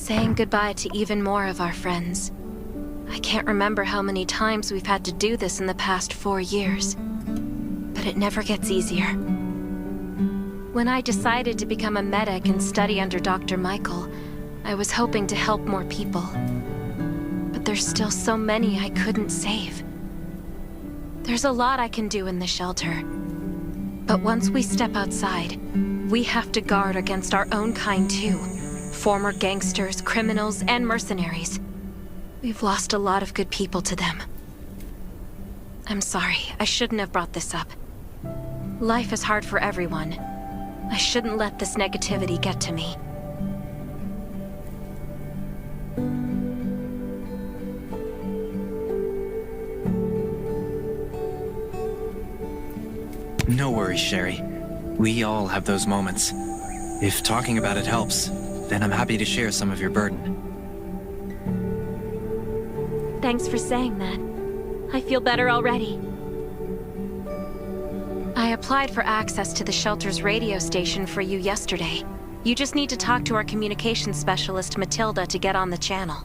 saying goodbye to even more of our friends. I can't remember how many times we've had to do this in the past 4 years. But it never gets easier. When I decided to become a medic and study under Dr. Michael, I was hoping to help more people. But there's still so many I couldn't save. There's a lot I can do in the shelter. But once we step outside, we have to guard against our own kind too. Former gangsters, criminals, and mercenaries. We've lost a lot of good people to them. I'm sorry, I shouldn't have brought this up. Life is hard for everyone. I shouldn't let this negativity get to me. No worries, Sherry. We all have those moments. If talking about it helps, then I'm happy to share some of your burden. Thanks for saying that. I feel better already. I applied for access to the shelter's radio station for you yesterday. You just need to talk to our communications specialist, Matilda, to get on the channel.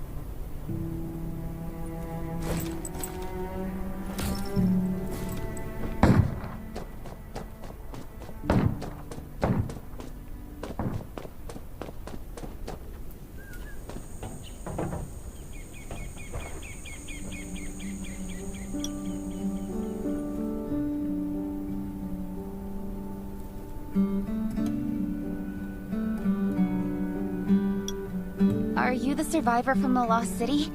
Are you the survivor from the Lost City?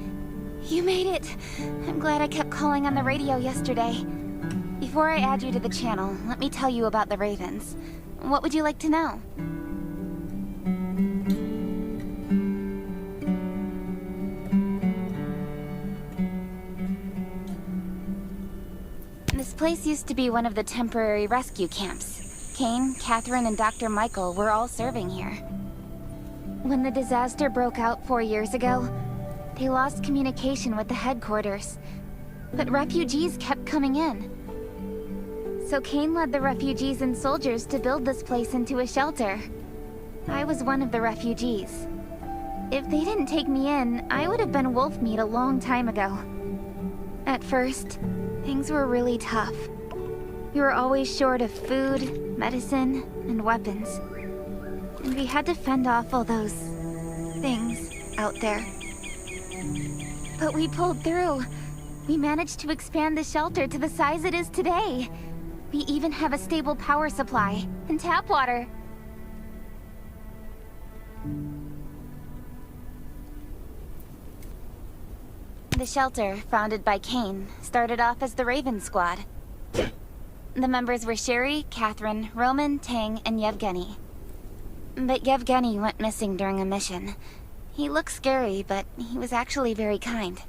You made it! I'm glad I kept calling on the radio yesterday. Before I add you to the channel, let me tell you about the Ravens. What would you like to know? This place used to be one of the temporary rescue camps. Kane, Catherine, and Dr. Michael were all serving here. When the disaster broke out 4 years ago, they lost communication with the headquarters. But refugees kept coming in. So Kane led the refugees and soldiers to build this place into a shelter. I was one of the refugees. If they didn't take me in, I would have been wolf meat a long time ago. At first, things were really tough. We were always short of food, medicine, and weapons. And we had to fend off all those things out there. But we pulled through. We managed to expand the shelter to the size it is today. We even have a stable power supply and tap water. The shelter, founded by Kane, started off as the Raven Squad. The members were Sherry, Catherine, Roman, Tang, and Yevgeny. But Yevgeny went missing during a mission. He looked scary, but he was actually very kind.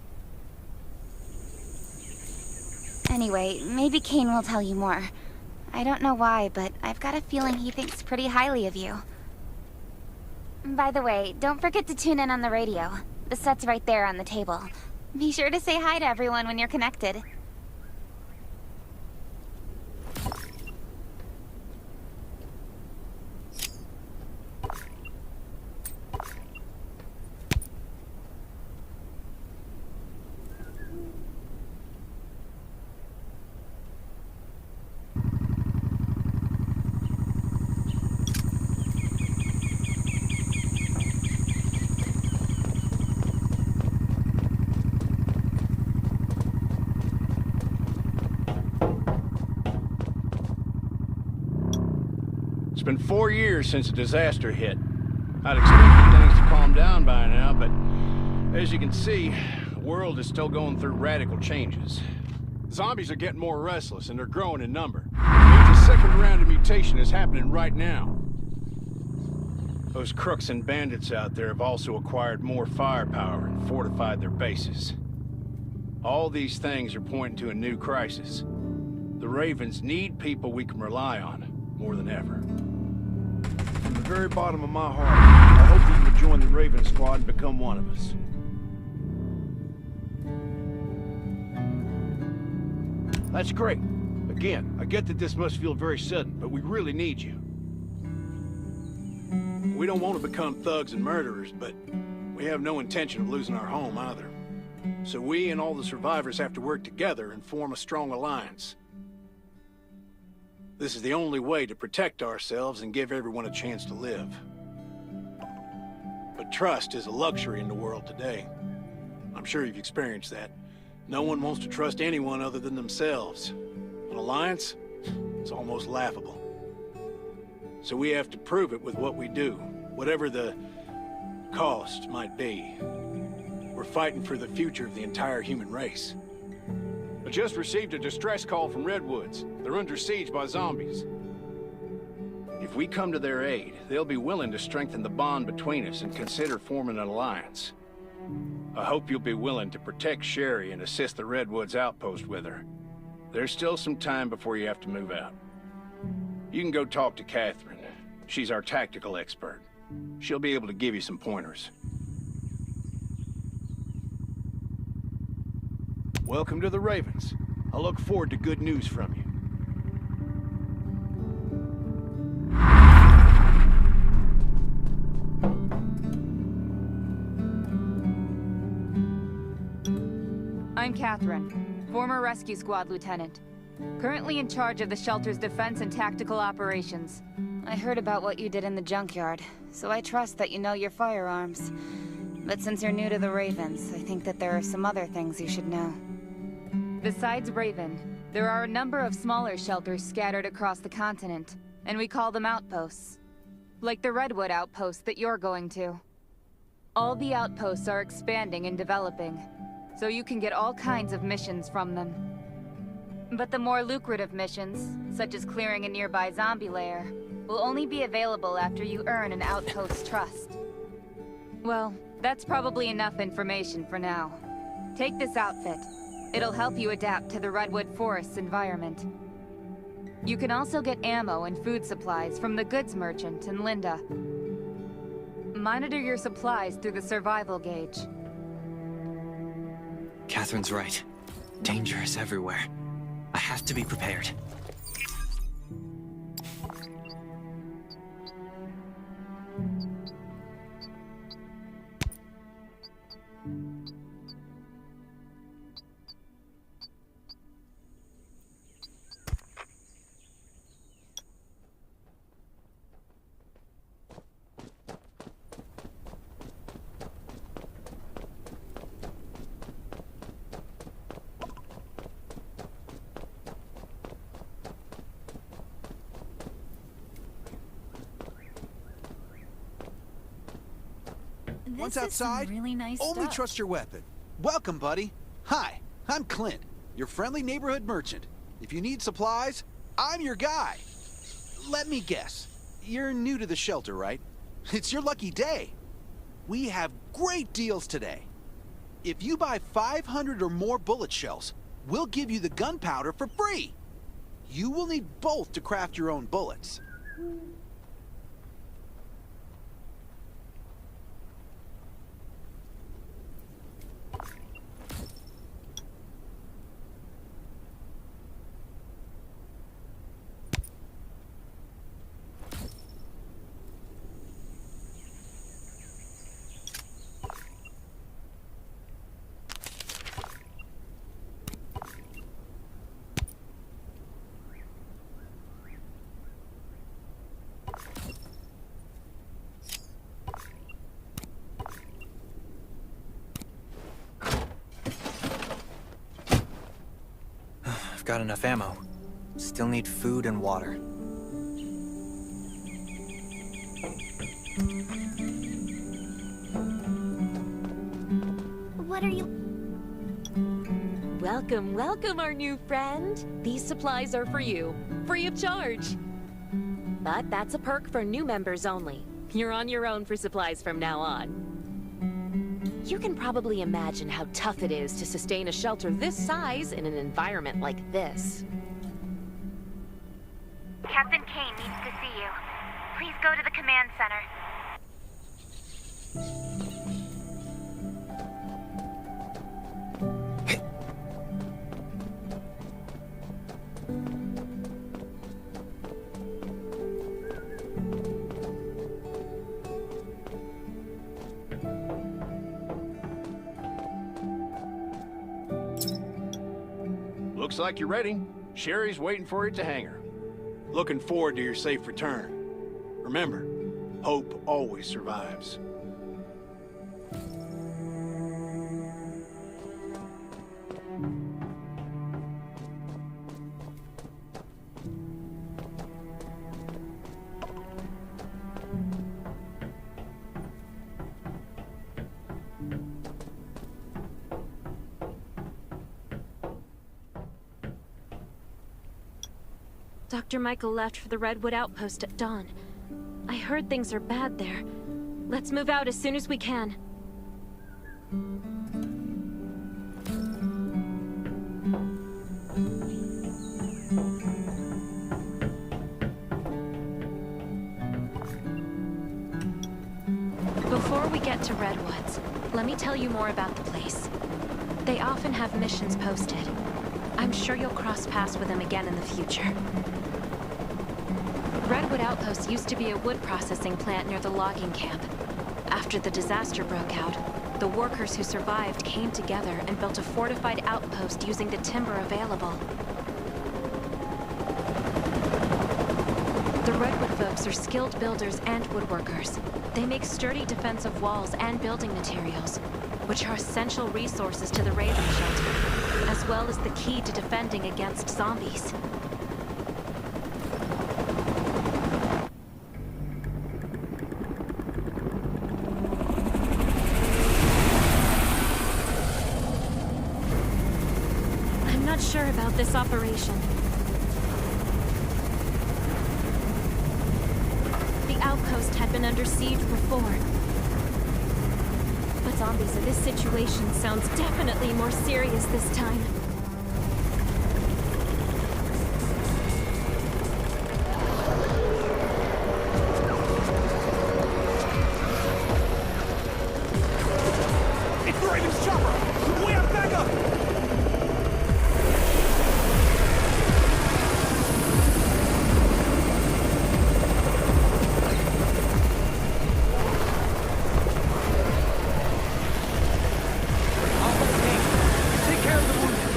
Anyway, maybe Kane will tell you more. I don't know why, but I've got a feeling he thinks pretty highly of you. By the way, don't forget to tune in on the radio. The set's right there on the table. Be sure to say hi to everyone when you're connected. It's been 4 years since the disaster hit. I'd expected things to calm down by now, but as you can see, the world is still going through radical changes. Zombies are getting more restless and they're growing in number. It means a second round of mutation is happening right now. Those crooks and bandits out there have also acquired more firepower and fortified their bases. All these things are pointing to a new crisis. The Ravens need people we can rely on, more than ever. From the very bottom of my heart, I hope that you will join the Raven Squad and become one of us. That's great. Again, I get that this must feel very sudden, but we really need you. We don't want to become thugs and murderers, but We have no intention of losing our home either. So we and all the survivors have to work together and form a strong alliance. This is the only way to protect ourselves and give everyone a chance to live. But trust is a luxury in the world today. I'm sure you've experienced that. No one wants to trust anyone other than themselves. An alliance? It's almost laughable. So we have to prove it with what we do, whatever the cost might be. We're fighting for the future of the entire human race. I just received a distress call from Redwoods. They're under siege by zombies. If we come to their aid, they'll be willing to strengthen the bond between us and consider forming an alliance. I hope you'll be willing to protect Sherry and assist the Redwoods outpost with her. There's still some time before you have to move out. You can go talk to Catherine. She's our tactical expert. She'll be able to give you some pointers. Welcome to the Ravens. I look forward to good news from you. I'm Catherine, former rescue squad lieutenant. Currently in charge of the shelter's defense and tactical operations. I heard about what you did in the junkyard, so I trust that you know your firearms. But since you're new to the Ravens, I think that there are some other things you should know. Besides Raven, there are a number of smaller shelters scattered across the continent, and we call them outposts. Like the Redwood outpost that you're going to. All the outposts are expanding and developing, so you can get all kinds of missions from them. But the more lucrative missions, such as clearing a nearby zombie lair, will only be available after you earn an outpost's trust. Well, that's probably enough information for now. Take this outfit. It'll help you adapt to the Redwood Forest's environment. You can also get ammo and food supplies from the goods merchant in Linda. Monitor your supplies through the survival gauge. Catherine's right. Danger is everywhere. I have to be prepared. Once outside, really nice only stuff. trust your weapon. Welcome, buddy. Hi, I'm Clint, your friendly neighborhood merchant. If you need supplies, I'm your guy. Let me guess. You're new to the shelter, right? It's your lucky day. We have great deals today. If you buy 500 or more bullet shells, we'll give you the gunpowder for free. You will need both to craft your own bullets. I've got enough ammo. Still need food and water. What are you... Welcome, welcome, our new friend. These supplies are for you, free of charge. But that's a perk for new members only. You're on your own for supplies from now on. You can probably imagine how tough it is to sustain a shelter this size in an environment like this. Captain Kane needs to see you. Please go to the command center. Looks like you're ready. Sherry's waiting for you at the hangar. Looking forward to your safe return. Remember, hope always survives. Dr. Michael left for the Redwood Outpost at dawn. I heard things are bad there. Let's move out as soon as we can. Before we get to Redwoods, let me tell you more about the place. They often have missions posted. I'm sure you'll cross paths with them again in the future. Redwood Outpost used to be a wood processing plant near the logging camp. After the disaster broke out, the workers who survived came together and built a fortified outpost using the timber available. The Redwood folks are skilled builders and woodworkers. They make sturdy defensive walls and building materials, which are essential resources to the Raven shelter, as well as the key to defending against zombies. I'm not sure about this operation. The outpost had been under siege before. But zombies in this situation sounds definitely more serious this time. It's the Raven's chopper! We have backup! Take care of the wounded!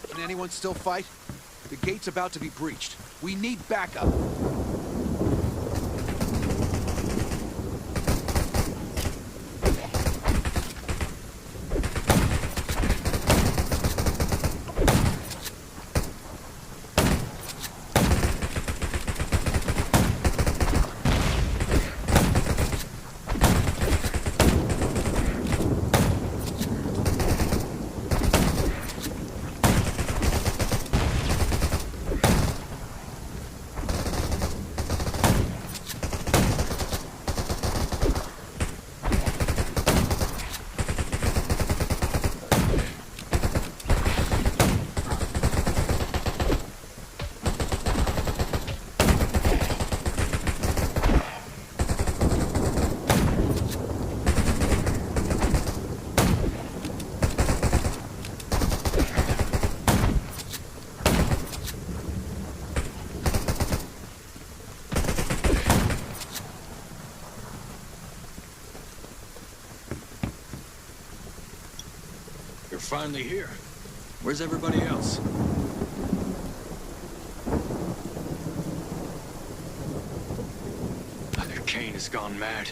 Can anyone still fight? The gate's about to be breached. We need backup. You're finally here. Where's everybody else? Either Kane has gone mad,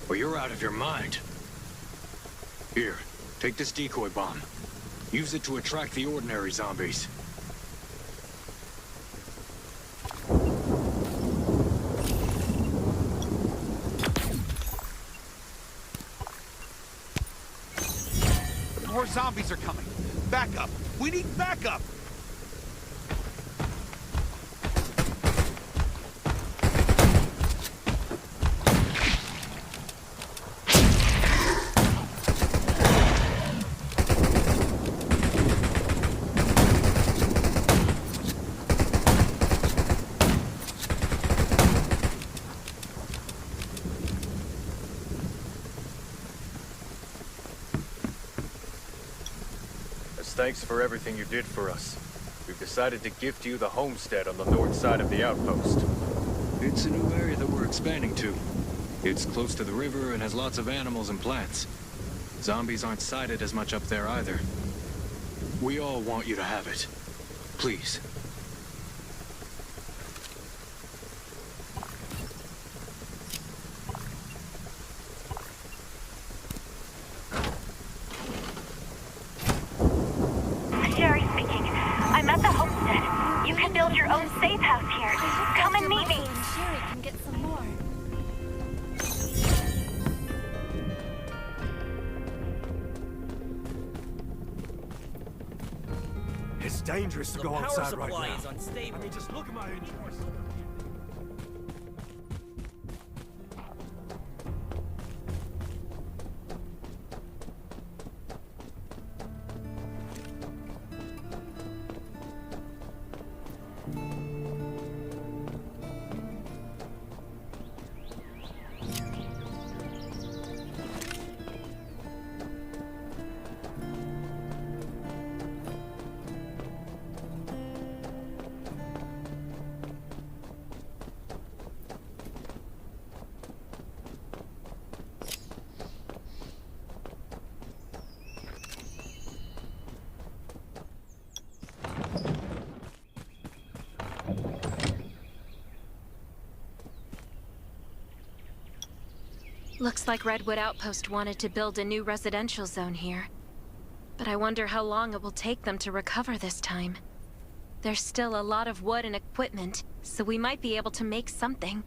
or you're out of your mind. Here, take this decoy bomb. Use it to attract the ordinary zombies. More zombies are coming. Backup! We need backup! Thanks for everything you did for us. we've decided to gift you the homestead on the north side of the outpost. It's a new area that we're expanding to. It's close to the river and has lots of animals and plants. Zombies aren't sighted as much up there either. We all want you to have it. Please. Sherry speaking. I'm at the homestead. You can build your own safe house here. Come and meet me. Sherry can get some more. It's dangerous to go outside right now. Unstable. I mean, just look at my injuries. Looks like Redwood Outpost wanted to build a new residential zone here. But I wonder how long it will take them to recover this time. There's still a lot of wood and equipment, so we might be able to make something.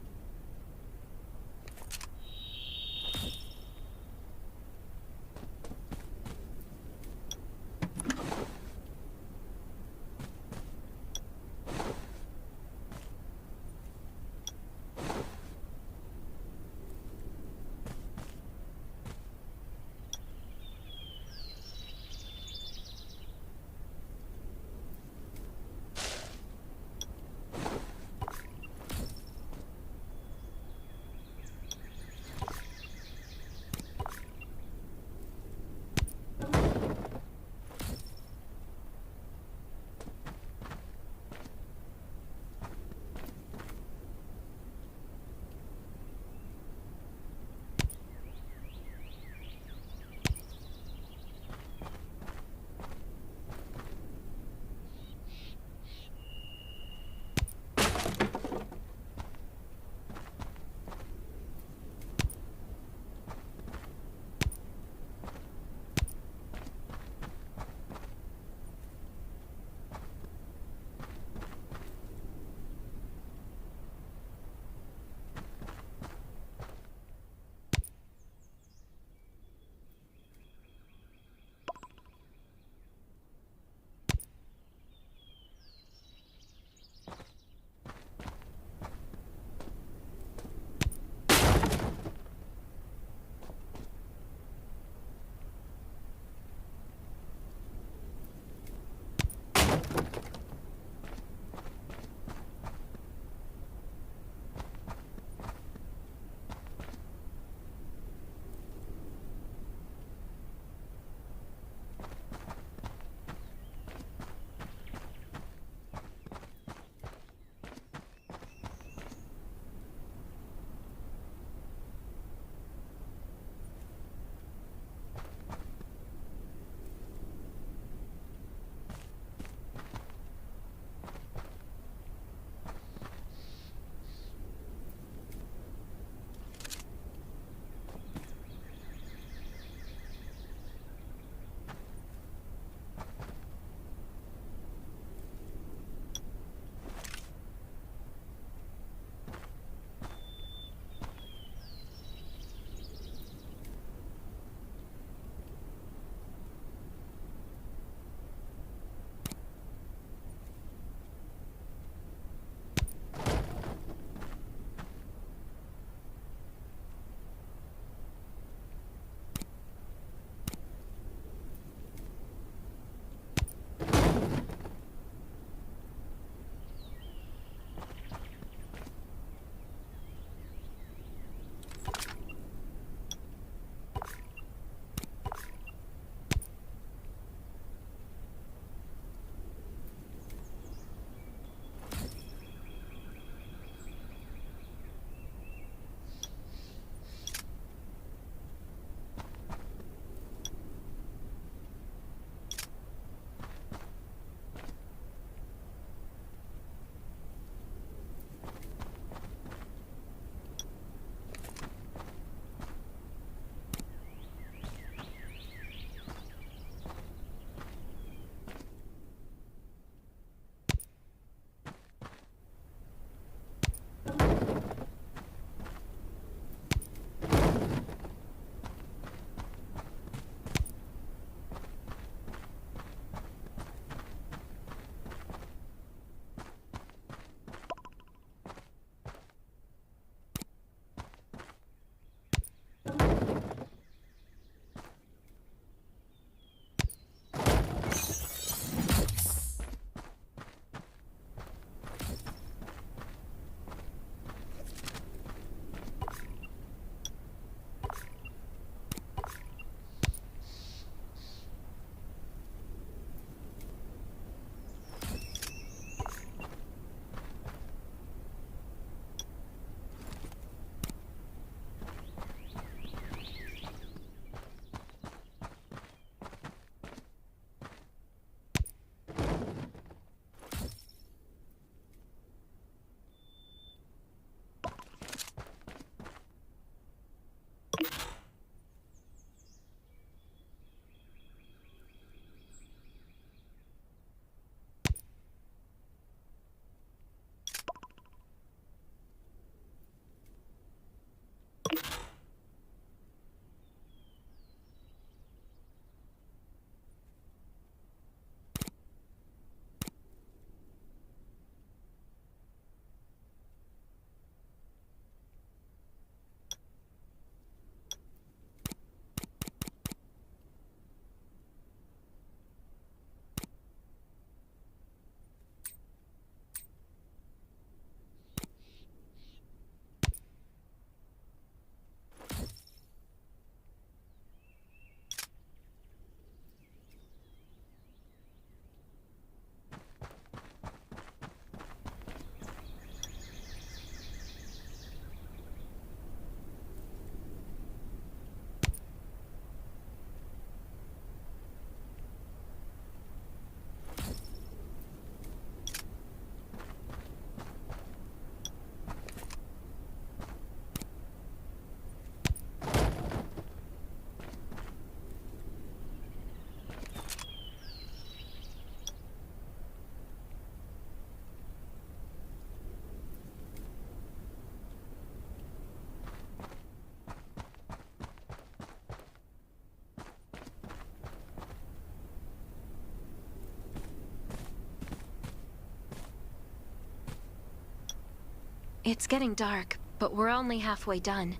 It's getting dark, but we're only halfway done.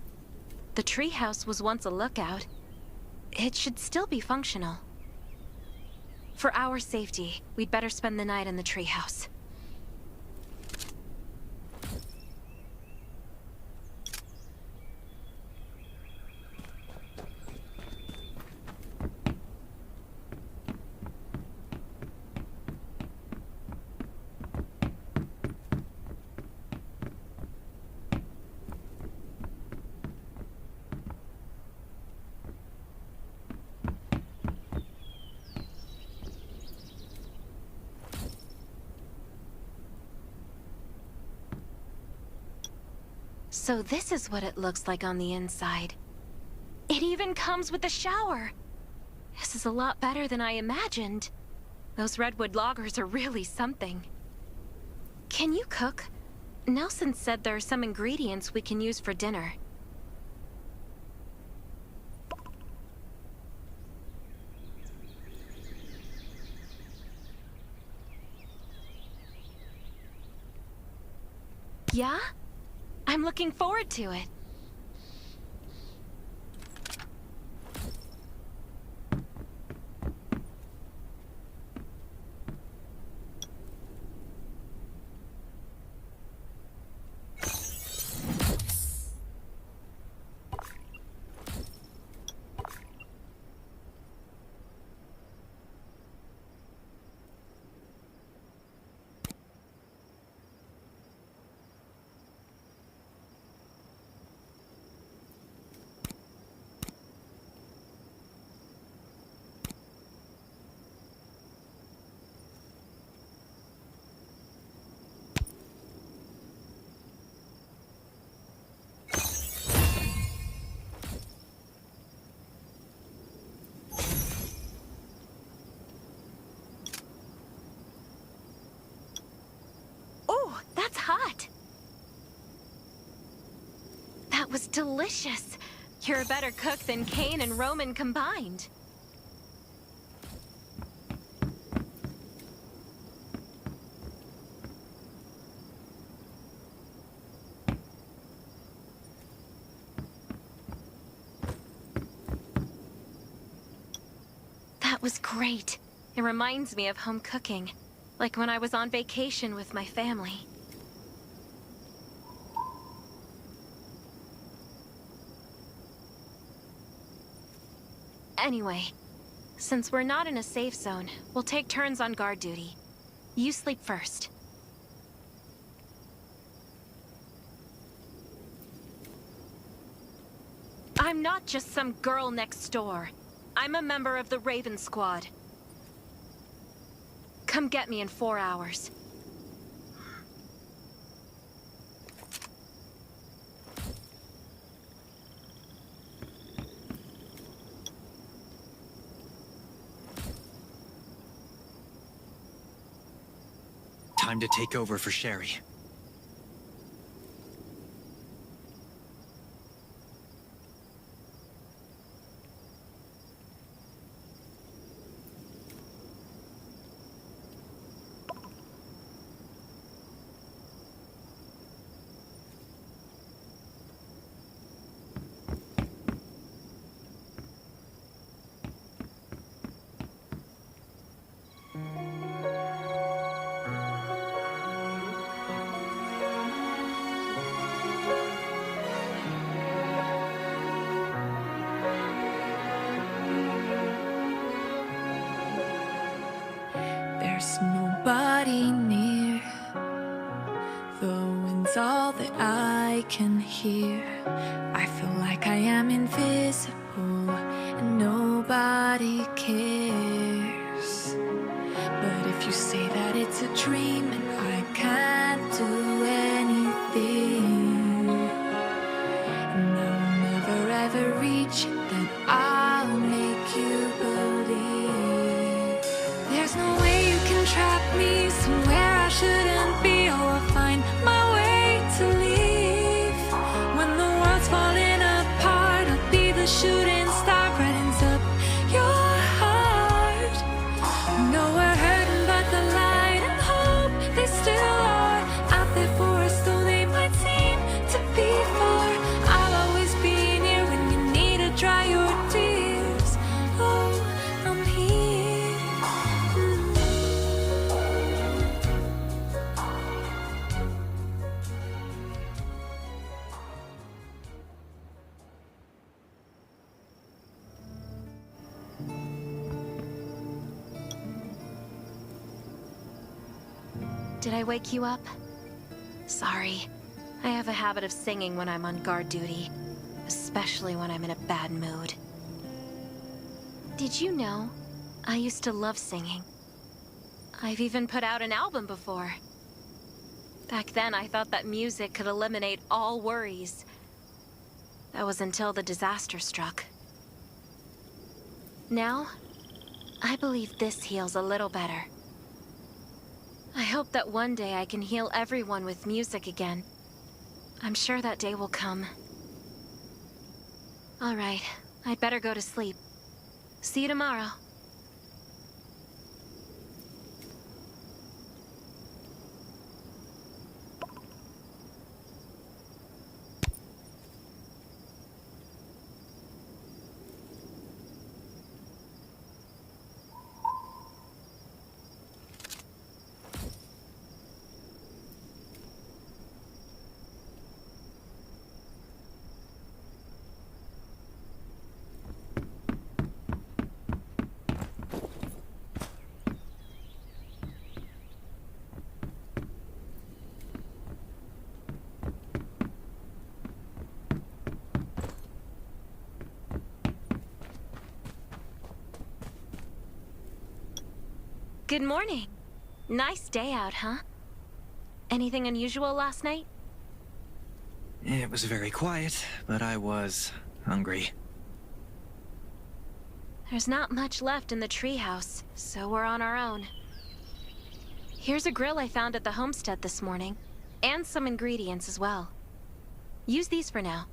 The treehouse was once a lookout. It should still be functional. For our safety, we'd better spend the night in the treehouse. So this is what it looks like on the inside. It even comes with a shower! This is a lot better than I imagined. Those redwood loggers are really something. Can you cook? Nelson said there are some ingredients we can use for dinner. Yeah? I'm looking forward to it. That's hot! That was delicious! You're a better cook than Kane and Roman combined. That was great. It reminds me of home cooking, like when I was on vacation with my family. Anyway, since we're not in a safe zone, we'll take turns on guard duty. You sleep first. I'm not just some girl next door. I'm a member of the Raven Squad. Come get me in 4 hours. Time to take over for Sherry. There's nobody near. The wind's all that I can hear. I feel like I am invisible and nobody cares. But if you say that it's a dream and I can't do anything, and I will never ever reach it, then I'll make you believe. There's no way you can trap me somewhere I shouldn't be. Oh, I'll find my way to leave. When the world's falling apart, I'll be the shooting star, brightens up your heart. No, we're hurting, but the light and hope, they still are out there Did I wake you up? Sorry. I have a habit of singing when I'm on guard duty, especially when I'm in a bad mood. Did you know? I used to love singing. I've even put out an album before. Back then, I thought that music could eliminate all worries. That was until the disaster struck. Now, I believe this heals a little better. I hope that one day I can heal everyone with music again. I'm sure that day will come. All right, I'd better go to sleep. See you tomorrow. Good morning. Nice day out, huh? Anything unusual last night? It was very quiet, but I was hungry. There's not much left in the treehouse, so we're on our own. Here's a grill I found at the homestead this morning, and some ingredients as well. Use these for now.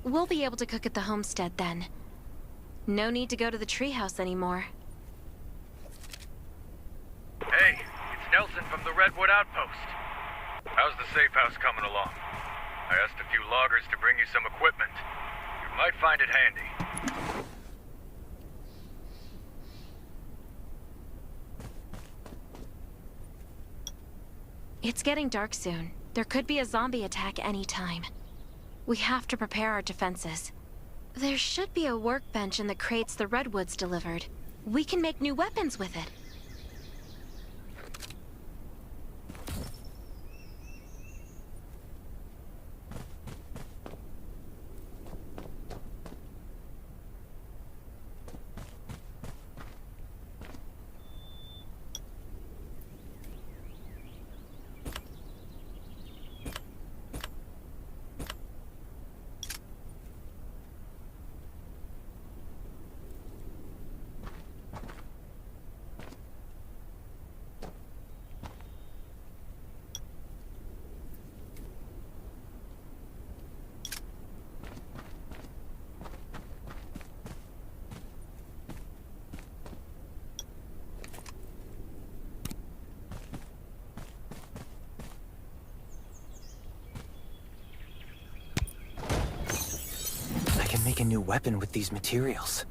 We'll be able to cook at the homestead then. No need to go to the treehouse anymore. Hey, it's Nelson from the Redwood Outpost. How's the safe house coming along? I asked a few loggers to bring you some equipment. You might find it handy. It's getting dark soon. There could be a zombie attack any time. We have to prepare our defenses. There should be a workbench in the crates the Redwoods delivered. We can make new weapons with it. I can make a new weapon with these materials.